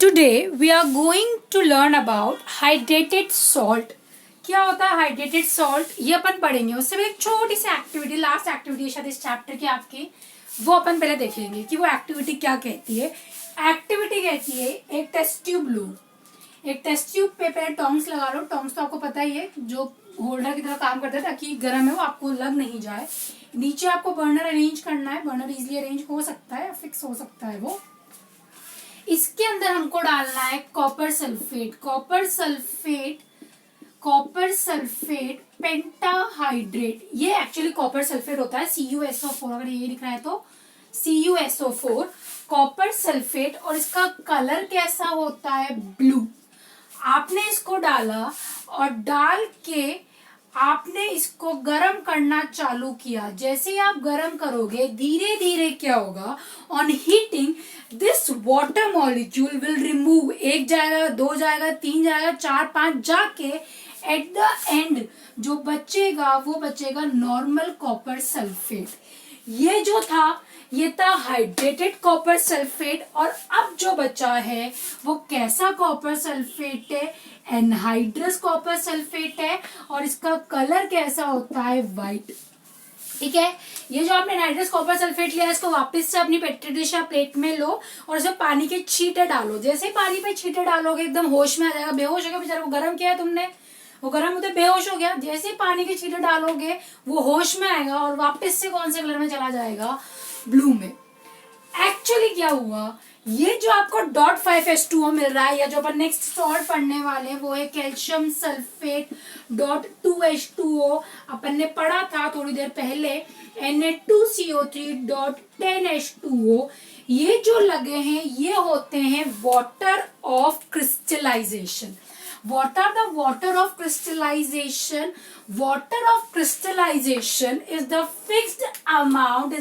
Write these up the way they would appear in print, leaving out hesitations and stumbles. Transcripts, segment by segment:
Today we are going to learn about hydrated salt. क्या होता है हाइड्रेटेड सॉल्ट, ये अपन पढ़ेंगे। उससे पहले एक छोटी सी एक्टिविटी, लास्ट एक्टिविटी शायद इस चैप्टर की आपकी, वो अपन पहले देखेंगे कि वो एक्टिविटी क्या कहती है। एक्टिविटी कहती है एक टेस्ट ट्यूब लो, एक टेस्ट ट्यूब पे पहले टोंग्स लगा लो। टोंग्स तो आपको पता ही है, जो होल्डर की तरह काम करता है ताकि गर्म है वो आपको लग नहीं जाए। नीचे आपको बर्नर अरेंज करना है, बर्नर इजिली अरेंज हो सकता है, फिक्स हो सकता है वो। इसके अंदर हमको डालना है copper sulphate, copper sulphate pentahydrate. ये एक्चुअली कॉपर सल्फेट होता है, CuSO4, अगर ये लिख रहा है तो CuSO4 कॉपर सल्फेट। और इसका कलर कैसा होता है? ब्लू। आपने इसको डाला और डाल के आपने इसको गर्म करना चालू किया। जैसे ही आप गर्म करोगे धीरे धीरे क्या होगा, on heating this water molecule will remove, एक जाएगा, दो जाएगा, तीन जाएगा, चार, पांच, जाके एट द एंड जो बचेगा वो बचेगा नॉर्मल कॉपर सल्फेट। ये जो था ये था हाइड्रेटेड कॉपर सल्फेट। और अब जो बचा है वो कैसा कॉपर सल्फेट है? एनहाइड्रस कॉपर सल्फेट है। और इसका कलर कैसा होता है? व्हाइट। ठीक है, ये जो आपने एनहाइड्रस कॉपर सल्फेट लिया, इसको वापस से अपनी पेट्री डिश या प्लेट में लो और उसमें पानी के छींटे डालो। जैसे ही पानी पे छींटे डालोगे एकदम होश में आ जाएगा, बेहोश हो गया बेचारा, वो गर्म किया है तुमने, वो गर्म होते बेहोश हो गया। जैसे ही पानी के छींटे डालोगे वो होश में आएगा और वापस से कौन से कलर में चला जाएगा? ब्लू में। एक्चुअली क्या हुआ, ये जो आपको .5H2O मिल रहा है, या जो अपन नेक्स्ट सॉल्ट पढ़ने वाले हैं वो है कैल्शियम सल्फेट .2H2O। अपन ने पढ़ा था थोड़ी देर पहले Na2CO3 .10H2O। ये जो लगे हैं ये होते हैं water of crystallization. What are the water of crystallization? Water of crystallization is the fixed amount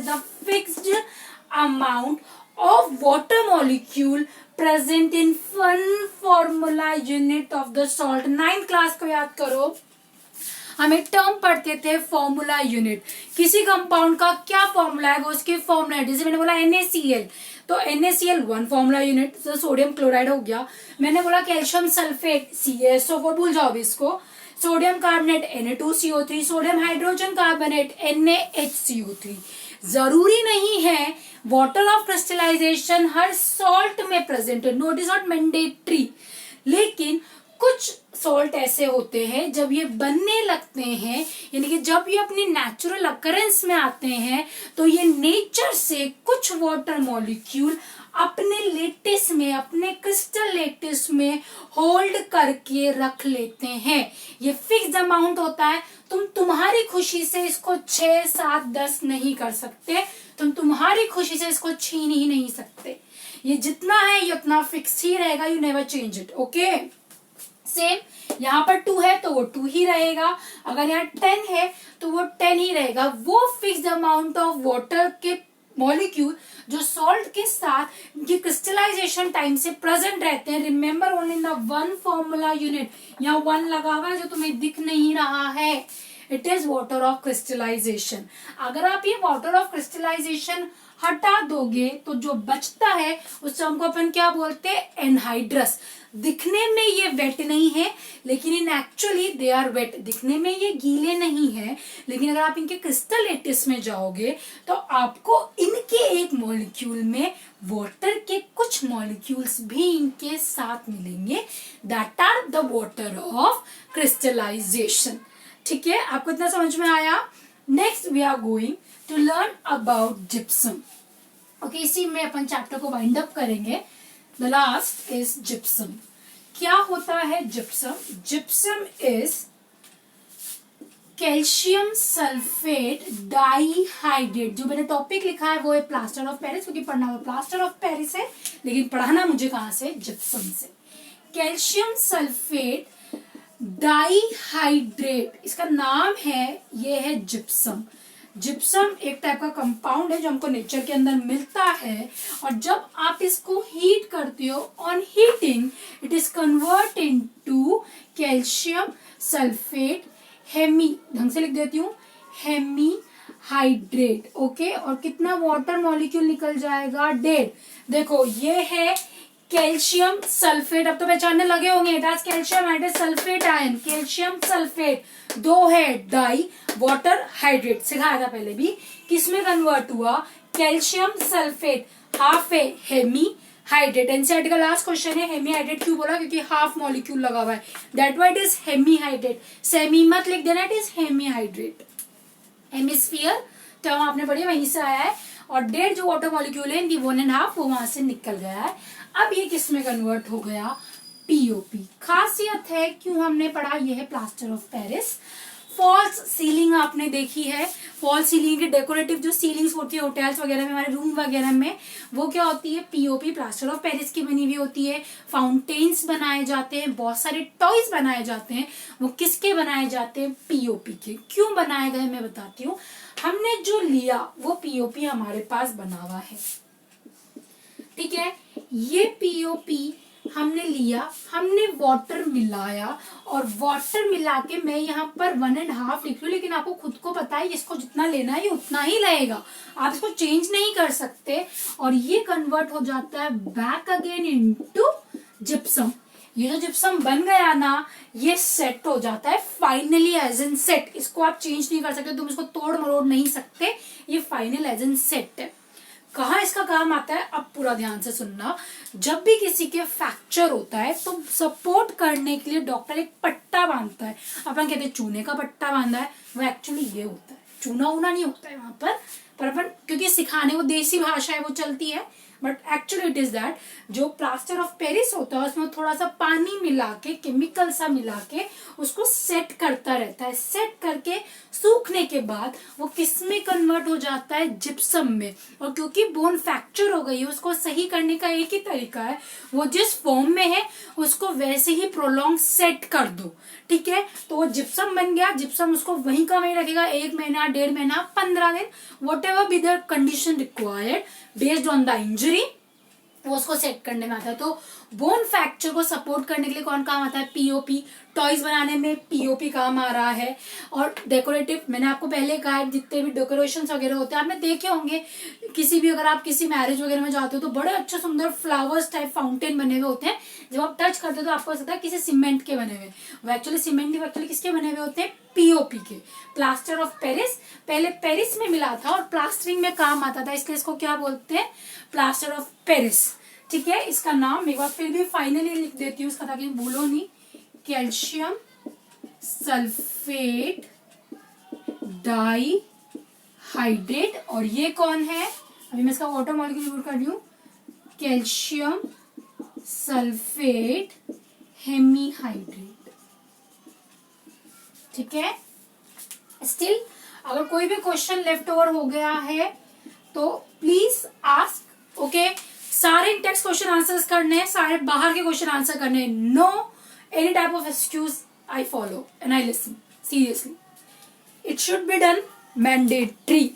of water molecule present in one formula unit of the salt. 9th class को याद करो, हम एक टर्म पढ़ते थे फॉर्मूला यूनिट। किसी compound का क्या फॉर्मूला है वो उसकी फॉर्मूला यूनिट। जैसे मैंने बोला NaCl, तो NaCl 1 फॉर्मूला यूनिट, तो सोडियम क्लोराइड हो गया। मैंने बोला कैल्शियम सल्फेट CaSO4, भूल जाओ इसको। Sodium carbonate Na2CO3, sodium hydrogen carbonate NaHCO3। जरूरी नहीं है वाटर ऑफ क्रिस्टलाइजेशन हर सॉल्ट में प्रेजेंट है, नोट इज नॉट मैंडेटरी। लेकिन कुछ सॉल्ट ऐसे होते हैं जब ये बनने लगते हैं, यानी कि जब ये अपनी नेचुरल अकरेंस में आते हैं, तो ये नेचर से कुछ वाटर मॉलिक्यूल अपने लेटिस में, अपने क्रिस्टल लेटिस में होल्ड करके रख लेते हैं। ये फिक्स्ड अमाउंट होता है। तुम तुम्हारी खुशी से इसको 6, 7, 10 नहीं कर सकते, तुम तुम्हारी खुशी से इसको छीन ही नहीं सकते। ये जितना है ये उतना फिक्स ही रहेगा, you never change it. Okay, same यहाँ पर 2 है तो वो 2 ही रहेगा, अगर यहाँ 10 है तो वो 10 ही रहेगा। वो फिक्स्ड अमाउंट ऑफ वाटर के मॉलिक्यूल जो सॉल्ट के साथ इनकी क्रिस्टलाइजेशन टाइम से प्रेजेंट रहते हैं। Remember only in the one formula unit, यहाँ 1 लगा हुआ है जो तुम्हें दिख नहीं रहा है, it is water of crystallization. अगर आप ये वाटर ऑफ क्रिस्टलाइजेशन हटा दोगे तो जो बचता है उससे हमको अपन क्या बोलते हैं? एनहाइड्रस। दिखने में ये वेट नहीं है लेकिन इन एक्चुअली दे आर वेट। दिखने में ये गीले नहीं है लेकिन अगर आप इनके क्रिस्टल लेटिस में जाओगे तो आपको इनके एक मॉलिक्यूल में वाटर के कुछ मॉलिक्यूल्स भी इनके साथ मिलेंगे, that are the water of crystallization. ठीक है, आपको इतना समझ में आया? Next we are going to learn about gypsum. Okay, इसी में अपन चैप्टर को वाइंड अप करेंगे। The last is gypsum. क्या होता है gypsum? Gypsum is calcium sulphate dihydrate. जो मैंने टॉपिक लिखा है वो है प्लास्टर ऑफ पेरिस, क्योंकि पढ़ना वो प्लास्टर ऑफ पेरिस है, लेकिन पढ़ाना मुझे कहां से? जिप्सम से। कैल्शियम सल्फेट डाइहाइड्रेट, इसका नाम है, ये है जिप्सम। जिप्सम एक टाइप का कंपाउंड है जो हमको नेचर के अंदर मिलता है, और जब आप इसको हीट करते हो, on heating it is convert into calcium sulphate ढंग से लिख देती हूँ, हेमीहाइड्रेट। ओके, और कितना वाटर मॉलिक्यूल निकल जाएगा? 1.5। देखो ये है कैल्शियम सल्फेट, अब तो पहचानने लगे होंगे, it has calcium hydrate sulphate ion, calcium sulphate, दो है डाई वाटर हाइड्रेट, सिखाया था पहले भी, किसमें कन्वर्ट हुआ, कैल्शियम सल्फेट, हाफ है हेमी हाइड्रेट। एनसीईआरटी का लास्ट क्वेश्चन है, हेमी हाइड्रेट क्यों बोला, क्योंकि हाफ मॉलिक्यूल लगा हुआ है, that why it is hemi hydrate, semi मत लिख देना, it is hemi hydrate. Hemisphere term आपने पढ़ी, वहीं से आया है, और डेढ़ जो वाटर मॉलिक्यूल है इनकी 1.5 वो वहां से निकल गया है। अब ये किस में कन्वर्ट हो गया, पीओपी। खासियत है क्यों हमने पढ़ा, ये है plaster of Paris. False ceiling आपने देखी है, फॉल्स सीलिंग की डेकोरेटिव जो सीलिंग्स होती है होटल्स वगैरह में, हमारे रूम वगैरह में, वो क्या होती है, पीओपी प्लास्टर ऑफ पेरिस की बनी हुई होती है। फाउंटेन्स बनाए जाते हैं, बहुत सारे टॉयज बनाए जाते हैं, वो किसके बनाए जाते हैं, पीओपी के। क्यों बनाए गए मैं बताती हूँ। हमने जो लिया वो पीओपी हमारे पास बना हुआ है, ठीक है, ये पीओपी हमने लिया, हमने वाटर मिलाया, और वाटर मिला के मैं यहाँ पर 1.5 लिख लूं, लेकिन आपको खुद को पता है इसको जितना लेना है ये उतना ही लगेगा, आप इसको चेंज नहीं कर सकते, और ये कन्वर्ट हो जाता है बैक अगेन इनटू जिप्सम। ये जो जिप्सम बन गया ना, ये सेट हो जाता है फाइनली एज इन सेट, इसको आप चेंज नहीं कर सकते, तुम इसको तोड़ मरोड़ नहीं सकते, ये फाइनल एज इन सेट है। कहाँ इसका काम आता है, अब पूरा ध्यान से सुनना। जब भी किसी के फ्रैक्चर होता है तो सपोर्ट करने के लिए डॉक्टर एक पट्टा बांधता है, अपन कहते हैं चूने का पट्टा बांधा है, वो एक्चुअली ये होता है, चूना ऊना नहीं होता है वहां पर अपन क्योंकि सिखाने वो देसी भाषा है वो चलती है, but actually it is that जो प्लास्टर ऑफ पेरिस होता है उसमें थोड़ा सा पानी मिला के, केमिकल सा मिला के उसको सेट करता रहता है, सेट करके सूखने के बाद वो किस में कन्वर्ट हो जाता है, जिप्सम में। और क्योंकि बोन फ्रैक्चर हो गई है, उसको सही करने का एक ही तरीका है, वो जिस फॉर्म में है उसको वैसे ही प्रोलॉन्ग सेट कर दो, ठीक है। तो वो जिप्सम बन गया, जिप्सम उसको वहीं का वहीं रखेगा, 1 महीना 1.5 महीना 15 दिन, what ever be the condition required based on the injury, वो उसको सेट करने में आता है। तो बोन फ्रैक्चर को सपोर्ट करने के लिए कौन काम आता है, पीओपी। टॉयज बनाने में पीओपी काम आ रहा है। और डेकोरेटिव, मैंने आपको पहले कहा है, जितने भी डेकोरेशन वगैरह होते हैं आपने देखे होंगे, किसी भी अगर आप किसी मैरिज वगैरह में जाते हो तो बड़े अच्छे सुंदर फ्लावर्स टाइप फाउंटेन बने हुए होते हैं, जब आप टच करते हो तो आपको लगता है किसी सीमेंट के बने हुए, वो एक्चुअली सीमेंट नहीं, एक्चुअली किसके बने हुए होते हैं, पीओपी के। प्लास्टर ऑफ पेरिस पहले पेरिस में मिला था और प्लास्टरिंग में काम आता था, इसलिए इसको क्या बोलते हैं, प्लास्टर ऑफ पेरिस, ठीक है। इसका नाम एक बार फिर भी फाइनली लिख देती हूँ इसका, ताकि भूलो नहीं, कैल्शियम सल्फेट डाई हाइड्रेट। और ये कौन है, अभी मैं इसका वाटर मॉलिक्यूल कर रही हूँ, कैल्शियम सल्फेट हेमी हाइड्रेट, ठीक है। स्टिल अगर कोई भी क्वेश्चन लेफ्ट ओवर हो गया है तो प्लीज आस्क, ओके। सारे टेक्स्ट क्वेश्चन आंसर्स करने हैं, सारे बाहर के क्वेश्चन आंसर करने हैं, no any type of excuse, I follow and I listen seriously, it should be done mandatory.